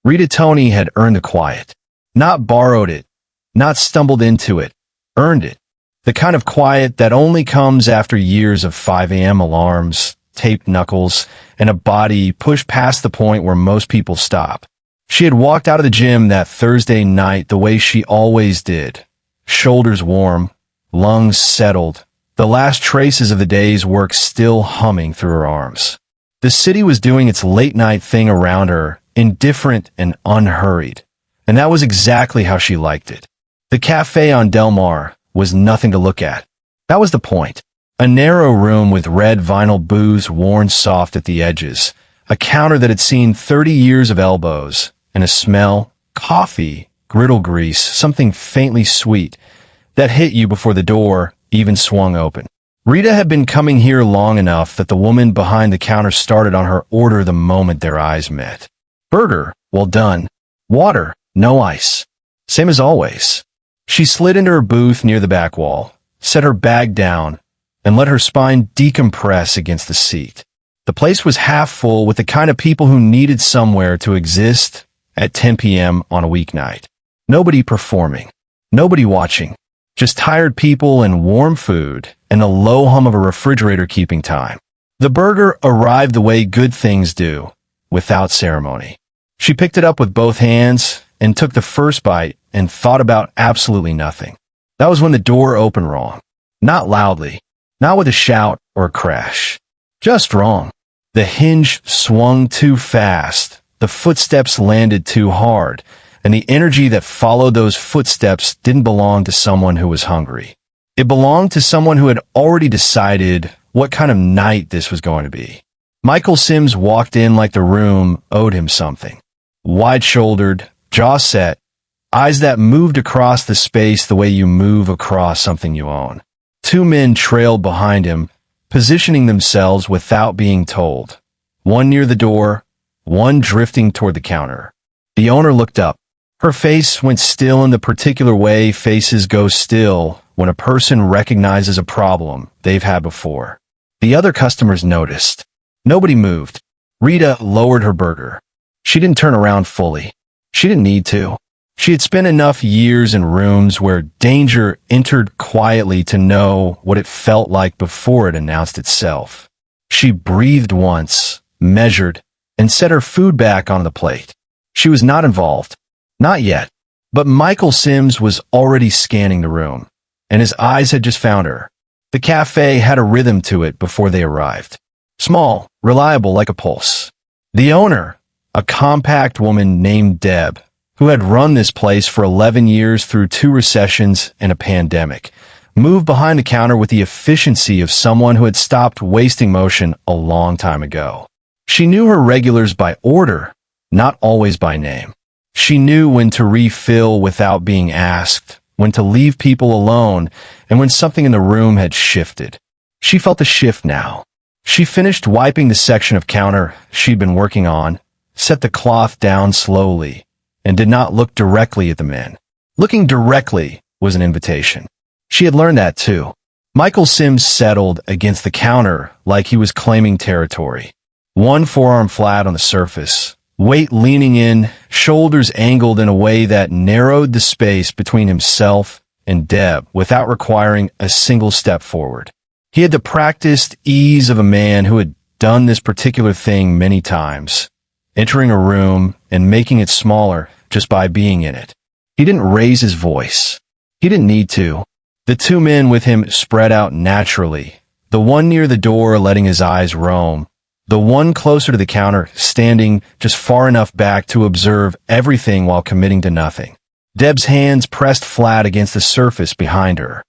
Rita Toney had earned the quiet. Not borrowed it, not stumbled into it, earned it. The kind of quiet that only comes after years of 5 a.m. alarms, taped knuckles, and a body pushed past the point where most people stop. She had walked out of the gym that Thursday night the way she always did. Shoulders warm, lungs settled, the last traces of the day's work still humming through her arms. The city was doing its late-night thing around her, indifferent and unhurried. And that was exactly how she liked it. The cafe on Del Mar was nothing to look at. That was the point. A narrow room with red vinyl booths worn soft at the edges, a counter that had seen 30 years of elbows, and a smell, coffee, griddle grease, something faintly sweet, that hit you before the door even swung open. Rita had been coming here long enough that the woman behind the counter started on her order the moment their eyes met. Burger, well done. Water, no ice. Same as always. She slid into her booth near the back wall, set her bag down, and let her spine decompress against the seat. The place was half full with the kind of people who needed somewhere to exist at 10 p.m. on a weeknight. Nobody performing. Nobody watching. Just tired people and warm food and the low hum of a refrigerator keeping time. The burger arrived the way good things do, without ceremony. She picked it up with both hands and took the first bite and thought about absolutely nothing. That was when the door opened wrong. Not loudly. Not with a shout or a crash. Just wrong. The hinge swung too fast. The footsteps landed too hard. And the energy that followed those footsteps didn't belong to someone who was hungry. It belonged to someone who had already decided what kind of night this was going to be. Michael Sims walked in like the room owed him something. Wide-shouldered, jaw set, eyes that moved across the space the way you move across something you own. Two men trailed behind him, positioning themselves without being told. One near the door, one drifting toward the counter. The owner looked up. Her face went still in the particular way faces go still when a person recognizes a problem they've had before. The other customers noticed. Nobody moved. Rita lowered her burger. She didn't turn around fully. She didn't need to. She had spent enough years in rooms where danger entered quietly to know what it felt like before it announced itself. She breathed once, measured, and set her food back on the plate. She was not involved. Not yet. But Michael Sims was already scanning the room, and his eyes had just found her. The cafe had a rhythm to it before they arrived. Small, reliable like a pulse. The owner, a compact woman named Deb, who had run this place for 11 years through 2 recessions and a pandemic, moved behind the counter with the efficiency of someone who had stopped wasting motion a long time ago. She knew her regulars by order, not always by name. She knew when to refill without being asked, when to leave people alone, and when something in the room had shifted. She felt the shift now. She finished wiping the section of counter she'd been working on, set the cloth down slowly, and did not look directly at the men. Looking directly was an invitation. She had learned that too. Michael Sims settled against the counter like he was claiming territory. One forearm flat on the surface, weight leaning in, shoulders angled in a way that narrowed the space between himself and Deb without requiring a single step forward. He had the practiced ease of a man who had done this particular thing many times, entering a room and making it smaller just by being in it. He didn't raise his voice. He didn't need to. The two men with him spread out naturally, the one near the door letting his eyes roam, the one closer to the counter standing just far enough back to observe everything while committing to nothing. Deb's hands pressed flat against the surface behind her.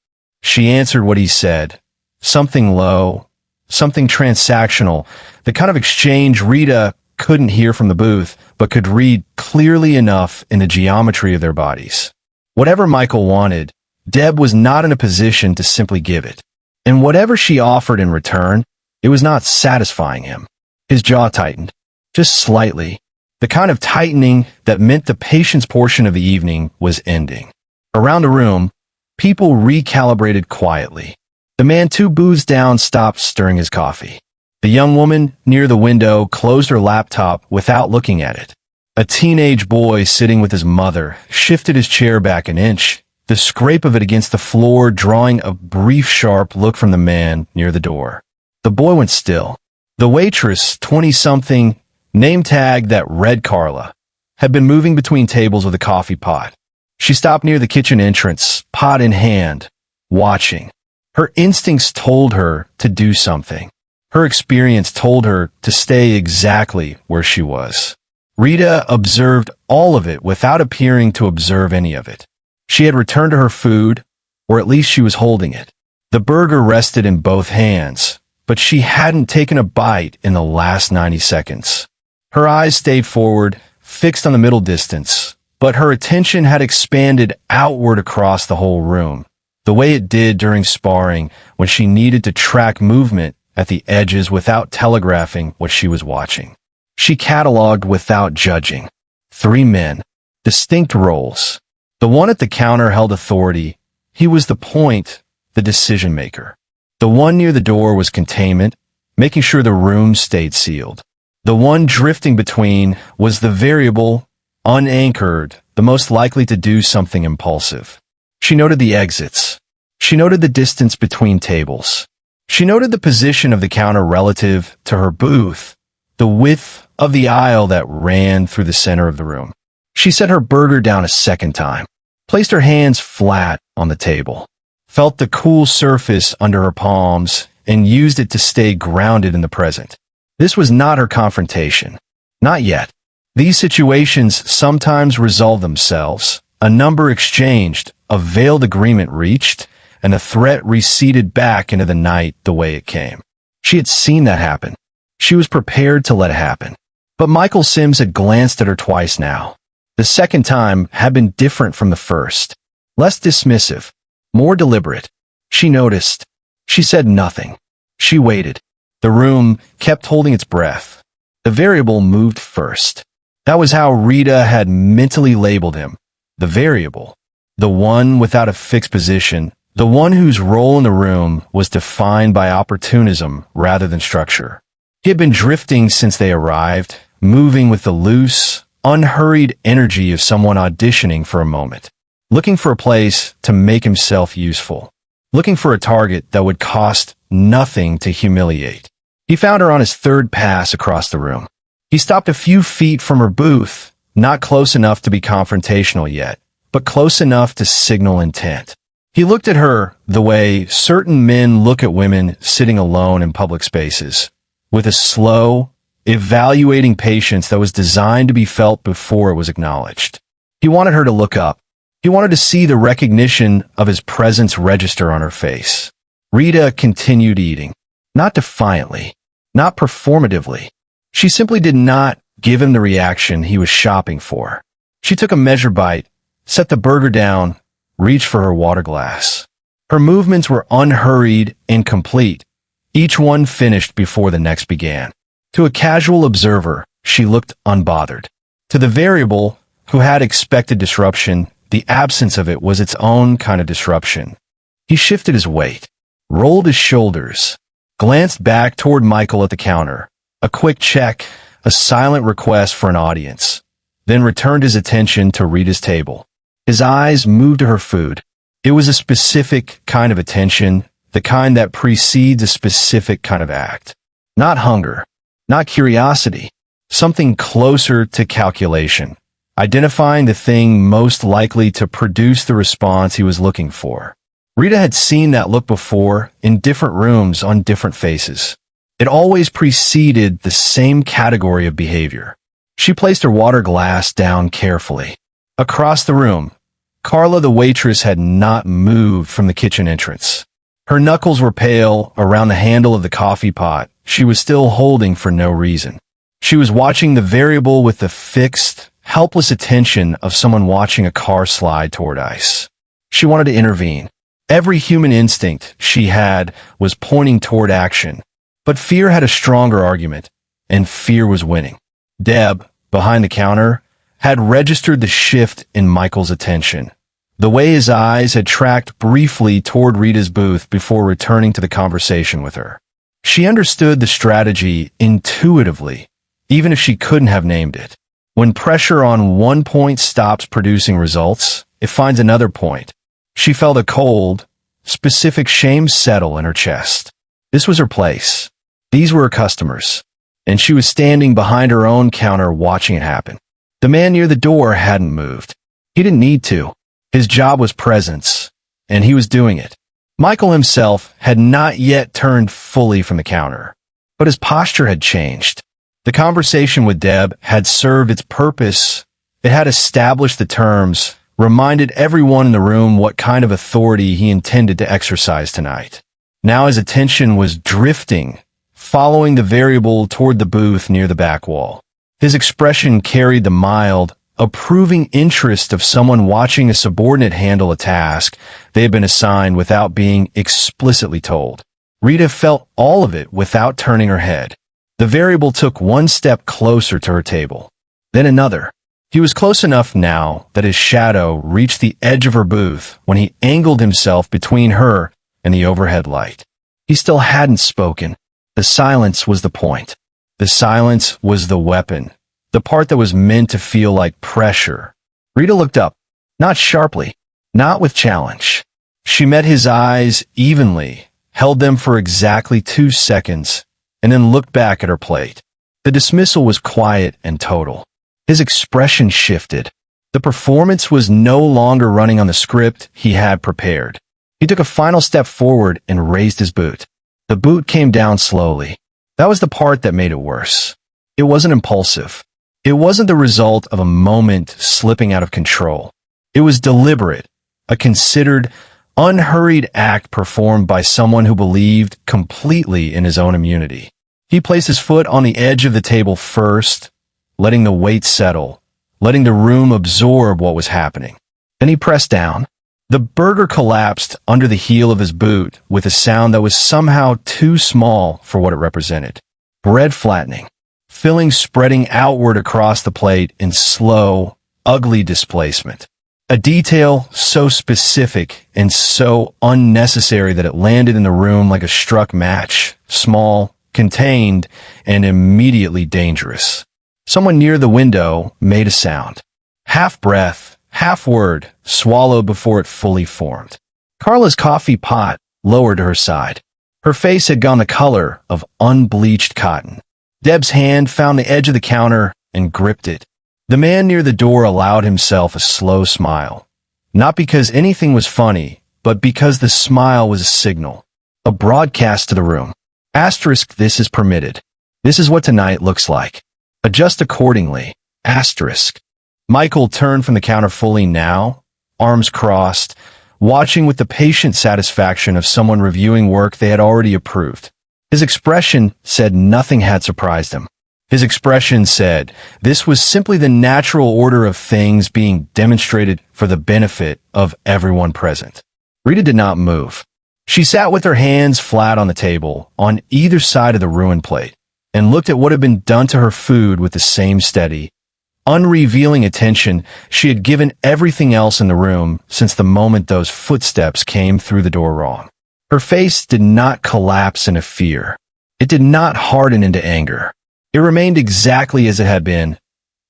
She answered what he said. Something low, something transactional, the kind of exchange Rita couldn't hear from the booth, but could read clearly enough in the geometry of their bodies. Whatever Michael wanted, Deb was not in a position to simply give it. And whatever she offered in return, it was not satisfying him. His jaw tightened, just slightly, the kind of tightening that meant the patience portion of the evening was ending. Around the room, people recalibrated quietly. The man 2 booths down stopped stirring his coffee. The young woman near the window closed her laptop without looking at it. A teenage boy sitting with his mother shifted his chair back an inch, the scrape of it against the floor drawing a brief sharp look from the man near the door. The boy went still. The waitress, 20-something, name tag that read Carla, had been moving between tables with a coffee pot. She stopped near the kitchen entrance, pot in hand, watching. Her instincts told her to do something. Her experience told her to stay exactly where she was. Rita observed all of it without appearing to observe any of it. She had returned to her food, or at least she was holding it. The burger rested in both hands, but she hadn't taken a bite in the last 90 seconds. Her eyes stayed forward, fixed on the middle distance, but her attention had expanded outward across the whole room, the way it did during sparring when she needed to track movement at the edges without telegraphing what she was watching. She cataloged without judging. 3 men, distinct roles. The one at the counter held authority. He was the point, the decision maker. The one near the door was containment, making sure the room stayed sealed. The one drifting between was the variable, unanchored, the most likely to do something impulsive. She noted the exits. She noted the distance between tables. She noted the position of the counter relative to her booth, the width of the aisle that ran through the center of the room. She set her burger down a second time, placed her hands flat on the table, felt the cool surface under her palms, and used it to stay grounded in the present. This was not her confrontation. Not yet. These situations sometimes resolve themselves. A number exchanged, a veiled agreement reached, and a threat receded back into the night the way it came. She had seen that happen. She was prepared to let it happen. But Michael Sims had glanced at her twice now. The second time had been different from the first. Less dismissive, more deliberate. She noticed. She said nothing. She waited. The room kept holding its breath. The variable moved first. That was how Rita had mentally labeled him. The variable. The one without a fixed position. The one whose role in the room was defined by opportunism rather than structure. He had been drifting since they arrived, moving with the loose, unhurried energy of someone auditioning for a moment, looking for a place to make himself useful, looking for a target that would cost nothing to humiliate. He found her on his third pass across the room. He stopped a few feet from her booth, not close enough to be confrontational yet, but close enough to signal intent. He looked at her the way certain men look at women sitting alone in public spaces, with a slow, evaluating patience that was designed to be felt before it was acknowledged. He wanted her to look up. He wanted to see the recognition of his presence register on her face. Rita continued eating, not defiantly, not performatively. She simply did not give him the reaction he was shopping for. She took a measured bite, set the burger down, reached for her water glass. Her movements were unhurried and complete, each one finished before the next began. To a casual observer, she looked unbothered. To the variable, who had expected disruption, the absence of it was its own kind of disruption. He shifted his weight, rolled his shoulders, glanced back toward Michael at the counter. A quick check, a silent request for an audience, then returned his attention to Rita's table. His eyes moved to her food. It was a specific kind of attention, the kind that precedes a specific kind of act. Not hunger, not curiosity, something closer to calculation, identifying the thing most likely to produce the response he was looking for. Rita had seen that look before, in different rooms on different faces. It always preceded the same category of behavior. She placed her water glass down carefully. Across the room, Carla the waitress had not moved from the kitchen entrance. Her knuckles were pale around the handle of the coffee pot she was still holding for no reason. She was watching the variable with the fixed, helpless attention of someone watching a car slide toward ice. She wanted to intervene. Every human instinct she had was pointing toward action. But fear had a stronger argument, and fear was winning. Deb, behind the counter, had registered the shift in Michael's attention, the way his eyes had tracked briefly toward Rita's booth before returning to the conversation with her. She understood the strategy intuitively, even if she couldn't have named it. When pressure on one point stops producing results, it finds another point. She felt a cold, specific shame settle in her chest. This was her place. These were her customers. And she was standing behind her own counter watching it happen. The man near the door hadn't moved. He didn't need to. His job was presence, and he was doing it. Michael himself had not yet turned fully from the counter, but his posture had changed. The conversation with Deb had served its purpose. It had established the terms, reminded everyone in the room what kind of authority he intended to exercise tonight. Now his attention was drifting, following the variable toward the booth near the back wall. His expression carried the mild, approving interest of someone watching a subordinate handle a task they had been assigned without being explicitly told. Rita felt all of it without turning her head. The variable took one step closer to her table, then another. He was close enough now that his shadow reached the edge of her booth when he angled himself between her and the overhead light. He still hadn't spoken. The silence was the point. The silence was the weapon, the part that was meant to feel like pressure. Rita looked up, not sharply, not with challenge. She met his eyes evenly, held them for exactly 2 seconds, and then looked back at her plate. The dismissal was quiet and total. His expression shifted. The performance was no longer running on the script he had prepared. He took a final step forward and raised his boot. The boot came down slowly. That was the part that made it worse. It wasn't impulsive. It wasn't the result of a moment slipping out of control. It was deliberate, a considered, unhurried act performed by someone who believed completely in his own immunity. He placed his foot on the edge of the table first, letting the weight settle, letting the room absorb what was happening. Then he pressed down. The burger collapsed under the heel of his boot with a sound that was somehow too small for what it represented. Bread flattening, filling spreading outward across the plate in slow, ugly displacement. A detail so specific and so unnecessary that it landed in the room like a struck match, small, contained, and immediately dangerous. Someone near the window made a sound. Half breath, half word, swallowed before it fully formed. Carla's coffee pot lowered to her side. Her face had gone the color of unbleached cotton. Deb's hand found the edge of the counter and gripped it. The man near the door allowed himself a slow smile. Not because anything was funny, but because the smile was a signal. A broadcast to the room. Asterisk, this is permitted. This is what tonight looks like. Adjust accordingly. Asterisk. Michael turned from the counter fully now, arms crossed, watching with the patient satisfaction of someone reviewing work they had already approved. His expression said nothing had surprised him. His expression said this was simply the natural order of things being demonstrated for the benefit of everyone present. Rita did not move. She sat with her hands flat on the table, on either side of the ruined plate, and looked at what had been done to her food with the same steady, unrevealing attention she had given everything else in the room since the moment those footsteps came through the door wrong. Her face did not collapse into fear. It did not harden into anger. It remained exactly as it had been,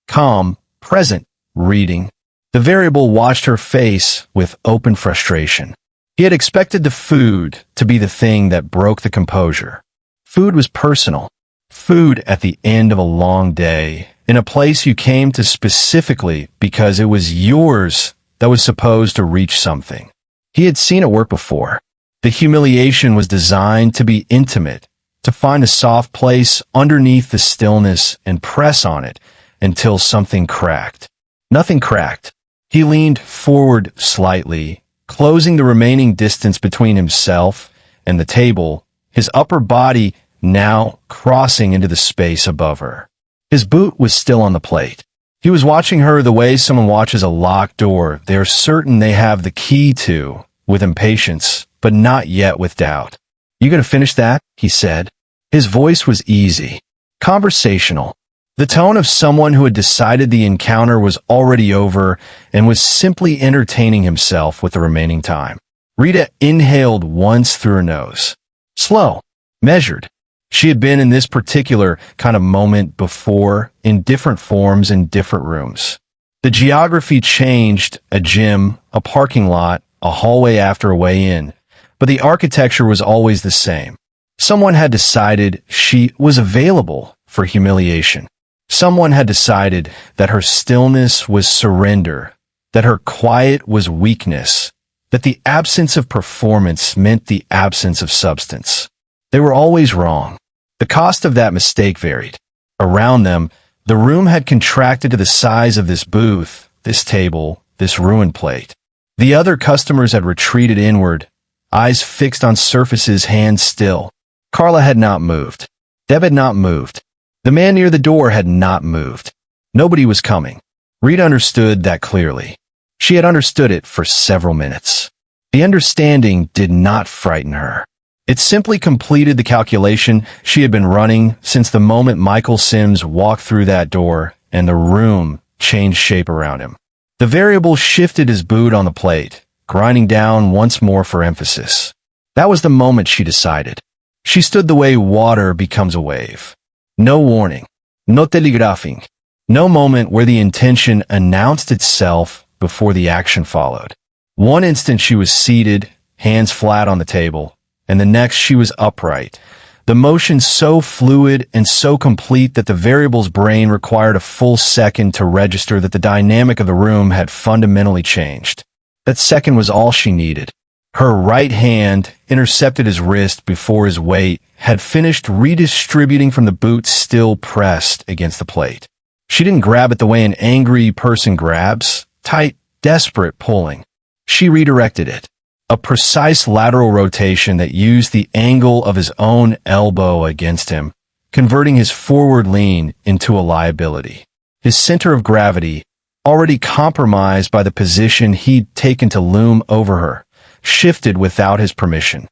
calm, present, reading. The variable watched her face with open frustration. He had expected the food to be the thing that broke the composure. Food was personal. Food at the end of a long day, in a place you came to specifically because it was yours that was supposed to reach something. He had seen it work before. The humiliation was designed to be intimate, to find a soft place underneath the stillness and press on it until something cracked. Nothing cracked. He leaned forward slightly, closing the remaining distance between himself and the table, his upper body now crossing into the space above her. His boot was still on the plate. He was watching her the way someone watches a locked door they are certain they have the key to, with impatience, but not yet with doubt. "You gonna finish that?" he said. His voice was easy, conversational, the tone of someone who had decided the encounter was already over and was simply entertaining himself with the remaining time. Rita inhaled once through her nose. Slow, measured. She had been in this particular kind of moment before, in different forms in different rooms. The geography changed: a gym, a parking lot, a hallway after a way in, but the architecture was always the same. Someone had decided she was available for humiliation. Someone had decided that her stillness was surrender, that her quiet was weakness, that the absence of performance meant the absence of substance. They were always wrong. The cost of that mistake varied. Around them, the room had contracted to the size of this booth, this table, this ruined plate. The other customers had retreated inward, eyes fixed on surfaces, hands still. Carla had not moved. Deb had not moved. The man near the door had not moved. Nobody was coming. Rita understood that clearly. She had understood it for several minutes. The understanding did not frighten her. It simply completed the calculation she had been running since the moment Michael Sims walked through that door and the room changed shape around him. The variable shifted his boot on the plate, grinding down once more for emphasis. That was the moment she decided. She stood the way water becomes a wave. No warning. No telegraphing. No moment where the intention announced itself before the action followed. One instant she was seated, hands flat on the table, and the next she was upright, the motion so fluid and so complete that the variable's brain required a full second to register that the dynamic of the room had fundamentally changed. That second was all she needed. Her right hand intercepted his wrist before his weight had finished redistributing from the boot still pressed against the plate. She didn't grab it the way an angry person grabs, tight, desperate pulling. She redirected it. A precise lateral rotation that used the angle of his own elbow against him, converting his forward lean into a liability. His center of gravity, already compromised by the position he'd taken to loom over her, shifted without his permission.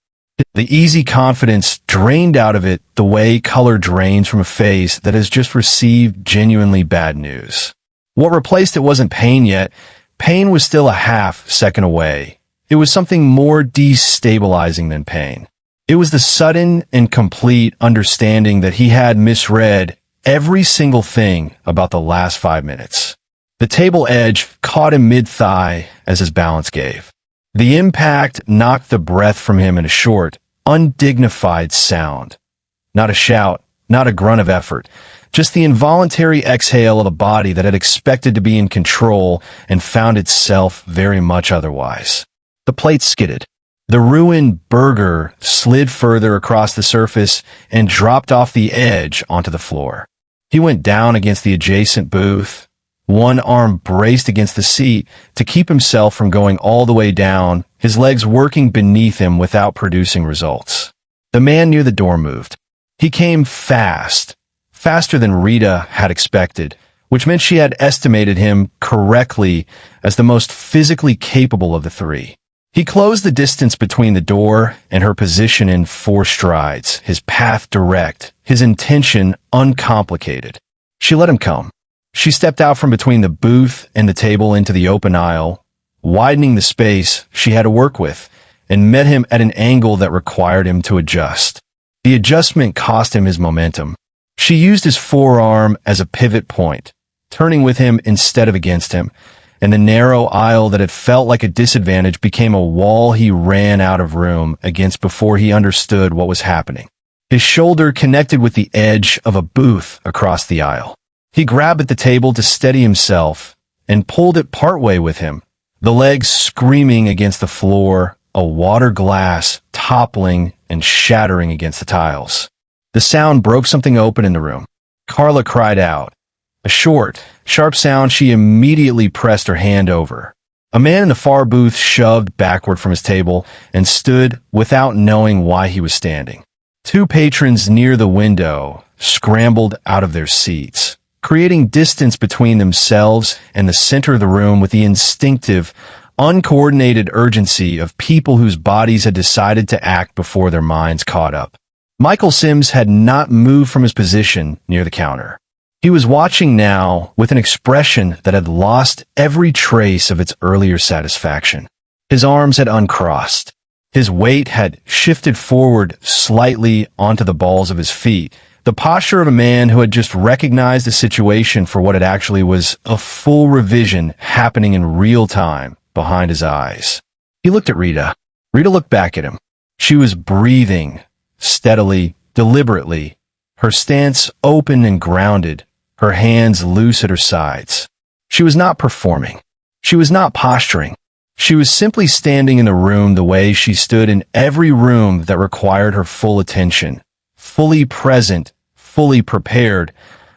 The easy confidence drained out of it the way color drains from a face that has just received genuinely bad news. What replaced it wasn't pain yet. Pain was still a half second away. It was something more destabilizing than pain. It was the sudden and complete understanding that he had misread every single thing about the last 5 minutes. The table edge caught him mid-thigh as his balance gave. The impact knocked the breath from him in a short, undignified sound. Not a shout, not a grunt of effort, just the involuntary exhale of a body that had expected to be in control and found itself very much otherwise. The plate skidded. The ruined burger slid further across the surface and dropped off the edge onto the floor. He went down against the adjacent booth, one arm braced against the seat to keep himself from going all the way down, his legs working beneath him without producing results. The man near the door moved. He came fast, faster than Rita had expected, which meant she had estimated him correctly as the most physically capable of the three. He closed the distance between the door and her position in 4 strides, his path direct, his intention uncomplicated. She let him come. She stepped out from between the booth and the table into the open aisle, widening the space she had to work with, and met him at an angle that required him to adjust. The adjustment cost him his momentum. She used his forearm as a pivot point, turning with him instead of against him, and the narrow aisle that had felt like a disadvantage became a wall he ran out of room against before he understood what was happening. His shoulder connected with the edge of a booth across the aisle. He grabbed at the table to steady himself and pulled it partway with him, the legs screaming against the floor, a water glass toppling and shattering against the tiles. The sound broke something open in the room. Carla cried out. A short, sharp sound she immediately pressed her hand over. A man in the far booth shoved backward from his table and stood without knowing why he was standing. 2 patrons near the window scrambled out of their seats, creating distance between themselves and the center of the room with the instinctive, uncoordinated urgency of people whose bodies had decided to act before their minds caught up. Michael Sims had not moved from his position near the counter. He was watching now with an expression that had lost every trace of its earlier satisfaction. His arms had uncrossed. His weight had shifted forward slightly onto the balls of his feet, the posture of a man who had just recognized the situation for what it actually was, a full revision happening in real time behind his eyes. He looked at Rita. Rita looked back at him. She was breathing steadily, deliberately, her stance open and grounded, her hands loose at her sides. She was not performing. She was not posturing. She was simply standing in the room the way she stood in every room that required her full attention, fully present, fully prepared,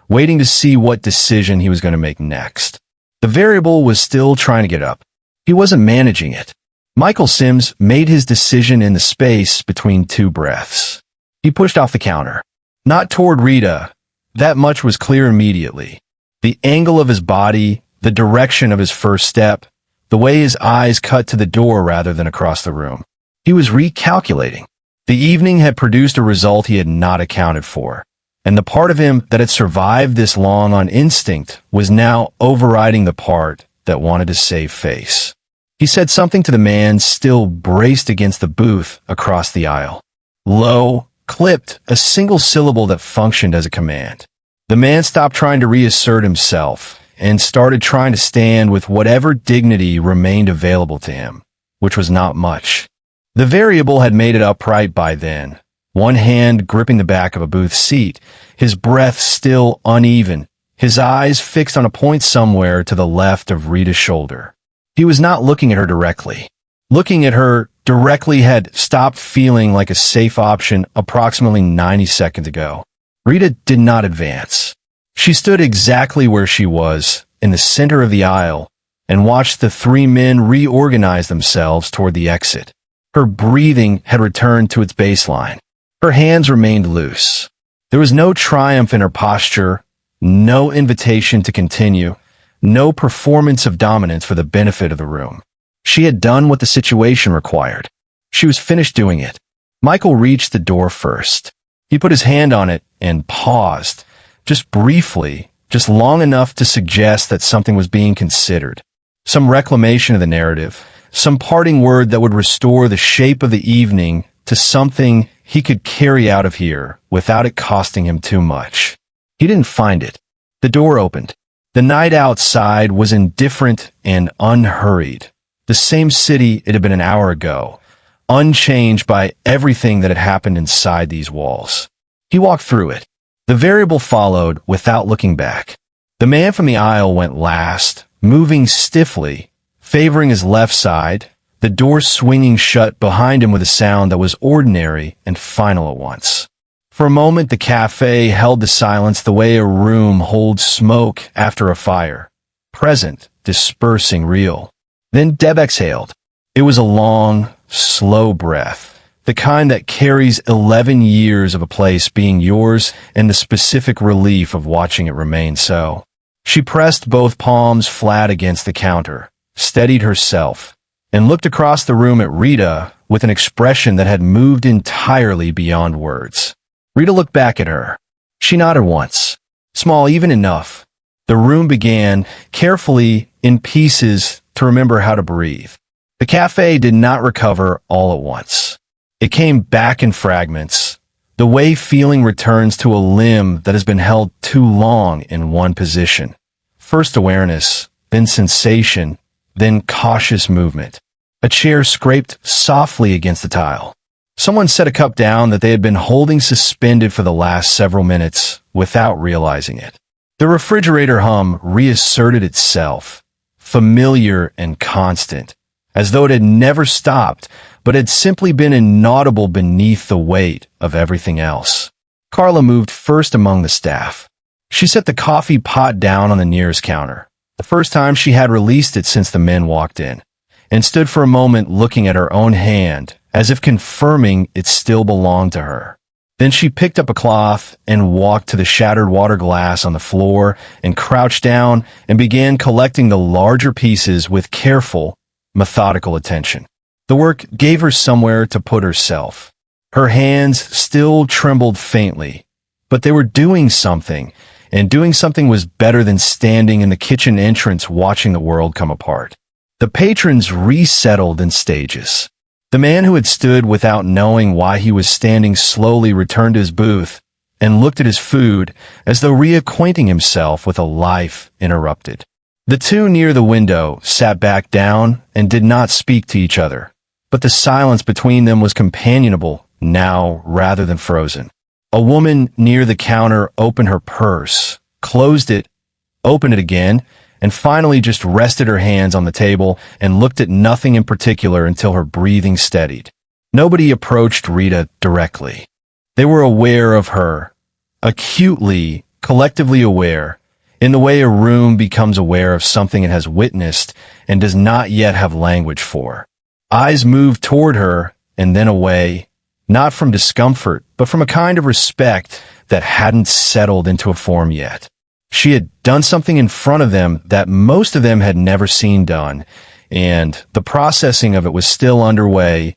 waiting to see what decision he was going to make next. The variable was still trying to get up. He wasn't managing it. Michael Sims made his decision in the space between two breaths. He pushed off the counter. Not toward Rita. That much was clear immediately. The angle of his body, the direction of his first step, the way his eyes cut to the door rather than across the room. He was recalculating. The evening had produced a result he had not accounted for, and the part of him that had survived this long on instinct was now overriding the part that wanted to save face. He said something to the man still braced against the booth across the aisle. Low, clipped, a single syllable that functioned as a command. The man stopped trying to reassert himself and started trying to stand with whatever dignity remained available to him, which was not much. The variable had made it upright by then, one hand gripping the back of a booth seat, his breath still uneven, his eyes fixed on a point somewhere to the left of Rita's shoulder. He was not looking at her directly. Looking at her directly had stopped feeling like a safe option approximately 90 seconds ago. Rita did not advance. She stood exactly where she was, in the center of the aisle, and watched the three men reorganize themselves toward the exit. Her breathing had returned to its baseline. Her hands remained loose. There was no triumph in her posture, no invitation to continue, no performance of dominance for the benefit of the room. She had done what the situation required. She was finished doing it. Michael reached the door first. He put his hand on it and paused. Just briefly, just long enough to suggest that something was being considered. Some reclamation of the narrative, some parting word that would restore the shape of the evening to something he could carry out of here without it costing him too much. He didn't find it. The door opened. The night outside was indifferent and unhurried. The same city it had been an hour ago, unchanged by everything that had happened inside these walls. He walked through it. The variable followed without looking back. The man from the aisle went last, moving stiffly, favoring his left side, the door swinging shut behind him with a sound that was ordinary and final at once. For a moment, the cafe held the silence the way a room holds smoke after a fire. Present, dispersing, real. Then Deb exhaled. It was a long, slow breath. The kind that carries 11 years of a place being yours and the specific relief of watching it remain so. She pressed both palms flat against the counter, steadied herself, and looked across the room at Rita with an expression that had moved entirely beyond words. Rita looked back at her. She nodded once, small even enough. The room began, carefully, in pieces, to remember how to breathe. The cafe did not recover all at once. It came back in fragments, the way feeling returns to a limb that has been held too long in one position. First awareness, then sensation, then cautious movement. A chair scraped softly against the tile. Someone set a cup down that they had been holding suspended for the last several minutes without realizing it. The refrigerator hum reasserted itself, familiar and constant, as though it had never stopped, but had simply been inaudible beneath the weight of everything else. Carla moved first among the staff. She set the coffee pot down on the nearest counter, the first time she had released it since the men walked in, and stood for a moment looking at her own hand, as if confirming it still belonged to her. Then she picked up a cloth and walked to the shattered water glass on the floor and crouched down and began collecting the larger pieces with careful, methodical attention. The work gave her somewhere to put herself. Her hands still trembled faintly, but they were doing something, and doing something was better than standing in the kitchen entrance watching the world come apart. The patrons resettled in stages. The man who had stood without knowing why he was standing slowly returned to his booth and looked at his food as though reacquainting himself with a life interrupted. The two near the window sat back down and did not speak to each other, but the silence between them was companionable now rather than frozen. A woman near the counter opened her purse, closed it, opened it again, and finally just rested her hands on the table and looked at nothing in particular until her breathing steadied. Nobody approached Rita directly. They were aware of her, acutely, collectively aware, in the way a room becomes aware of something it has witnessed and does not yet have language for. Eyes moved toward her and then away, not from discomfort, but from a kind of respect that hadn't settled into a form yet. She had done something in front of them that most of them had never seen done, and the processing of it was still underway,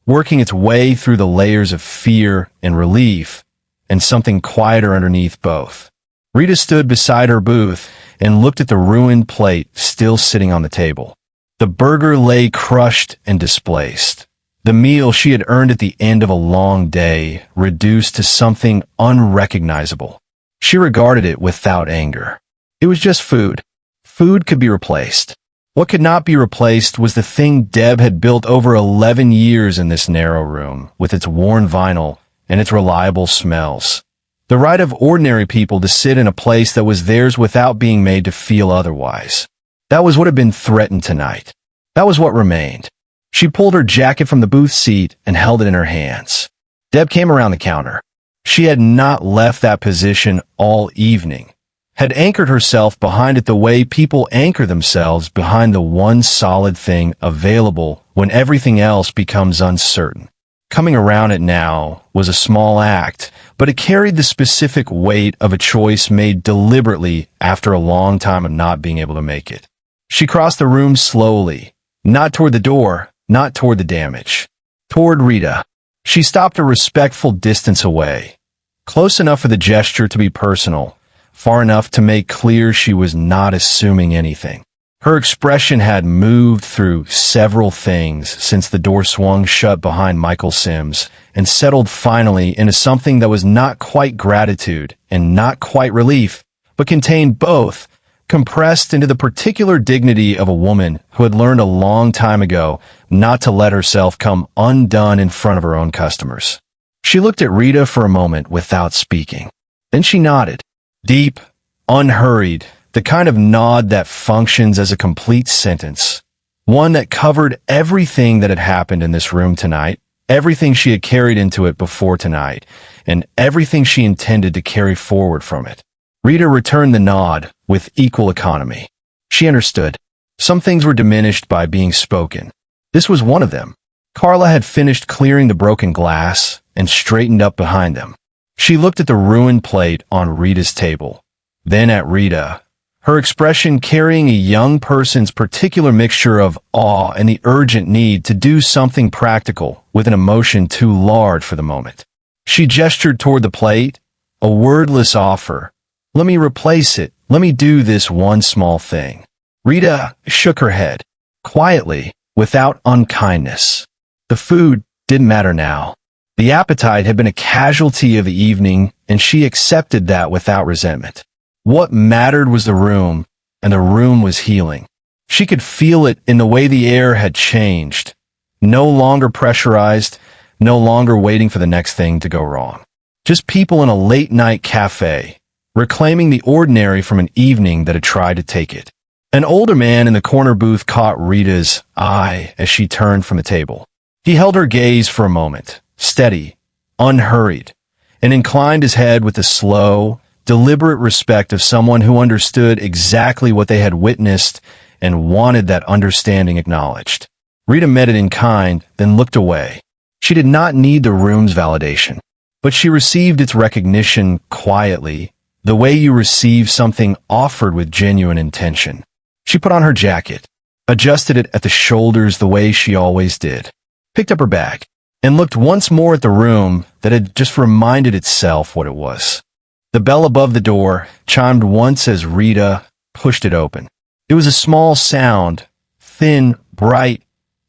working its way through the layers of fear and relief, and something quieter underneath both. Rita stood beside her booth and looked at the ruined plate still sitting on the table. The burger lay crushed and displaced. The meal she had earned at the end of a long day, reduced to something unrecognizable. She regarded it without anger. It was just food. Food could be replaced. What could not be replaced was the thing Deb had built over 11 years in this narrow room, with its worn vinyl and its reliable smells. The right of ordinary people to sit in a place that was theirs without being made to feel otherwise. That was what had been threatened tonight. That was what remained. She pulled her jacket from the booth seat and held it in her hands. Deb came around the counter. She had not left that position all evening, had anchored herself behind it the way people anchor themselves behind the one solid thing available when everything else becomes uncertain. Coming around it now was a small act, but it carried the specific weight of a choice made deliberately after a long time of not being able to make it. She crossed the room slowly, not toward the door, not toward the damage, toward Rita. She stopped a respectful distance away, close enough for the gesture to be personal, far enough to make clear she was not assuming anything. Her expression had moved through several things since the door swung shut behind Michael Sims and settled finally into something that was not quite gratitude and not quite relief, but contained both, compressed into the particular dignity of a woman who had learned a long time ago not to let herself come undone in front of her own customers. She looked at Rita for a moment without speaking. Then she nodded. Deep, unhurried, the kind of nod that functions as a complete sentence. One that covered everything that had happened in this room tonight, everything she had carried into it before tonight, and everything she intended to carry forward from it. Rita returned the nod with equal economy. She understood. Some things were diminished by being spoken. This was one of them. Carla had finished clearing the broken glass and straightened up behind them. She looked at the ruined plate on Rita's table, then at Rita, her expression carrying a young person's particular mixture of awe and the urgent need to do something practical with an emotion too large for the moment. She gestured toward the plate, a wordless offer. Let me replace it. Let me do this one small thing. Rita shook her head, quietly, without unkindness. The food didn't matter now. The appetite had been a casualty of the evening, and she accepted that without resentment. What mattered was the room, and the room was healing. She could feel it in the way the air had changed. No longer pressurized, no longer waiting for the next thing to go wrong. Just people in a late-night cafe, reclaiming the ordinary from an evening that had tried to take it. An older man in the corner booth caught Rita's eye as she turned from the table. He held her gaze for a moment, steady, unhurried, and inclined his head with the slow, deliberate respect of someone who understood exactly what they had witnessed and wanted that understanding acknowledged. Rita met it in kind, then looked away. She did not need the room's validation, but she received its recognition quietly, the way you receive something offered with genuine intention. She put on her jacket, adjusted it at the shoulders the way she always did, picked up her bag, and looked once more at the room that had just reminded itself what it was. The bell above the door chimed once as Rita pushed it open. It was a small sound, thin, bright,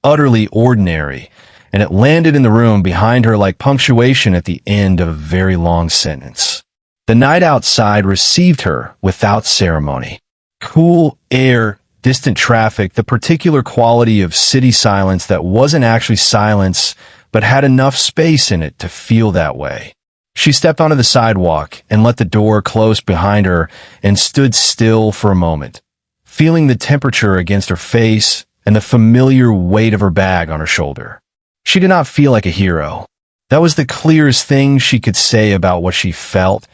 utterly ordinary, and it landed in the room behind her like punctuation at the end of a very long sentence. The night outside received her without ceremony. Cool air, distant traffic, the particular quality of city silence that wasn't actually silence, but had enough space in it to feel that way. She stepped onto the sidewalk and let the door close behind her and stood still for a moment, feeling the temperature against her face and the familiar weight of her bag on her shoulder. She did not feel like a hero. That was the clearest thing she could say about what she felt,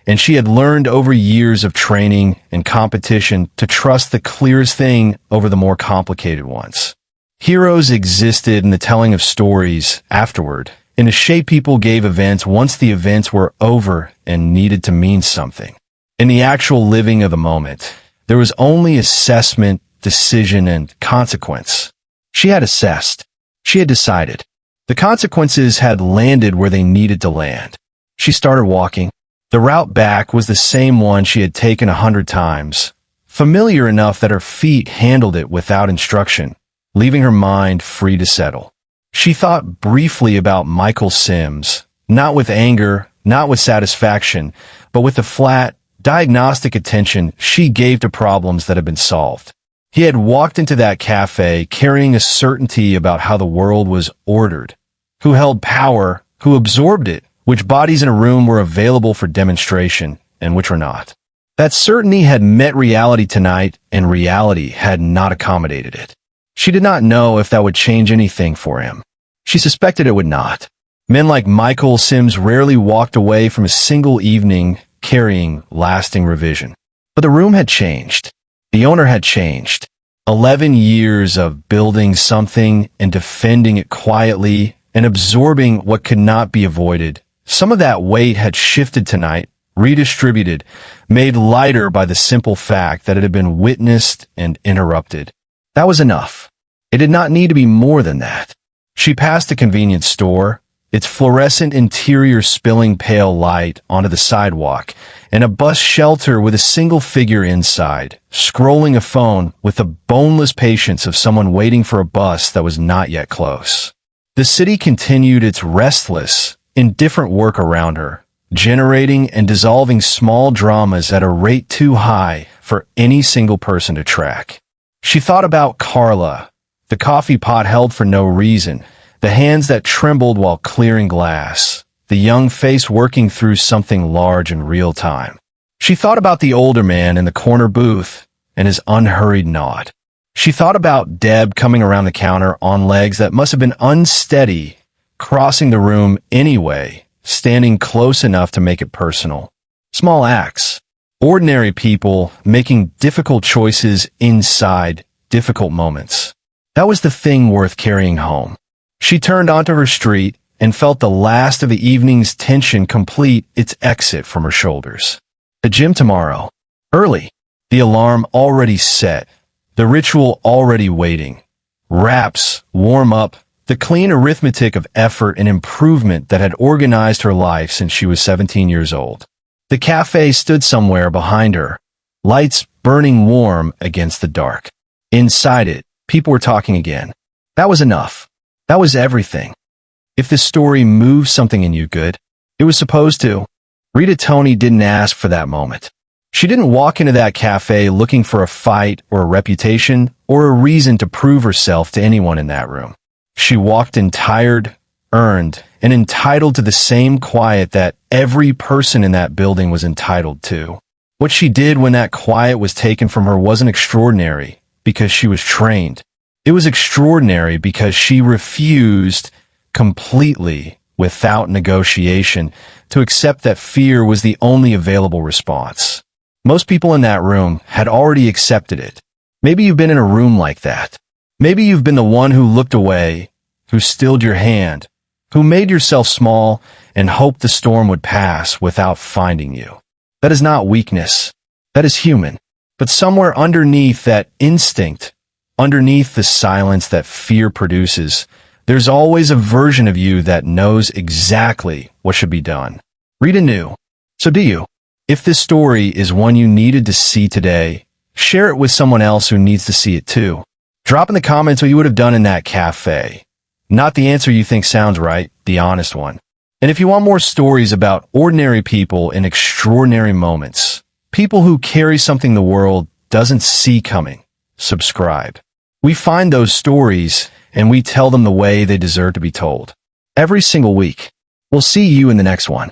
and she had learned over years of training and competition to trust the clearest thing over the more complicated ones. Heroes existed in the telling of stories afterward, in the shape people gave events once the events were over and needed to mean something. In the actual living of the moment, there was only assessment, decision, and consequence. She had assessed. She had decided. The consequences had landed where they needed to land. She started walking. The route back was the same one she had taken 100 times, familiar enough that her feet handled it without instruction, leaving her mind free to settle. She thought briefly about Michael Sims, not with anger, not with satisfaction, but with the flat, diagnostic attention she gave to problems that had been solved. He had walked into that cafe carrying a certainty about how the world was ordered, who held power, who absorbed it, which bodies in a room were available for demonstration, and which were not. That certainty had met reality tonight, and reality had not accommodated it. She did not know if that would change anything for him. She suspected it would not. Men like Michael Sims rarely walked away from a single evening carrying lasting revision. But the room had changed. The owner had changed. 11 years of building something and defending it quietly and absorbing what could not be avoided. Some of that weight had shifted tonight, redistributed, made lighter by the simple fact that it had been witnessed and interrupted. That was enough. It did not need to be more than that. She passed a convenience store, its fluorescent interior spilling pale light onto the sidewalk, and a bus shelter with a single figure inside, scrolling a phone with the boneless patience of someone waiting for a bus that was not yet close. The city continued its restless, indifferent work around her, generating and dissolving small dramas at a rate too high for any single person to track. She thought about Carla, the coffee pot held for no reason, the hands that trembled while clearing glass, the young face working through something large in real time. She thought about the older man in the corner booth and his unhurried nod. She thought about Deb coming around the counter on legs that must have been unsteady, crossing the room anyway, standing close enough to make it personal. Small acts. Ordinary people making difficult choices inside difficult moments. That was the thing worth carrying home. She turned onto her street and felt the last of the evening's tension complete its exit from her shoulders. The gym tomorrow. Early. The alarm already set. The ritual already waiting. Wraps, warm up, the clean arithmetic of effort and improvement that had organized her life since she was 17 years old. The cafe stood somewhere behind her, lights burning warm against the dark. Inside it, people were talking again. That was enough. That was everything. If this story moved something in you, good. It was supposed to. Rita Toney didn't ask for that moment. She didn't walk into that cafe looking for a fight or a reputation or a reason to prove herself to anyone in that room. She walked in tired, earned, and entitled to the same quiet that every person in that building was entitled to. What she did when that quiet was taken from her wasn't extraordinary because she was trained. It was extraordinary because she refused completely, without negotiation, to accept that fear was the only available response. Most people in that room had already accepted it. Maybe you've been in a room like that. Maybe you've been the one who looked away, who stilled your hand, who made yourself small and hoped the storm would pass without finding you. That is not weakness. That is human. But somewhere underneath that instinct, underneath the silence that fear produces, there's always a version of you that knows exactly what should be done. Rita knew. So do you. If this story is one you needed to see today, share it with someone else who needs to see it too. Drop in the comments what you would have done in that cafe. Not the answer you think sounds right, the honest one. And if you want more stories about ordinary people in extraordinary moments, people who carry something the world doesn't see coming, subscribe. We find those stories and we tell them the way they deserve to be told. Every single week. We'll see you in the next one.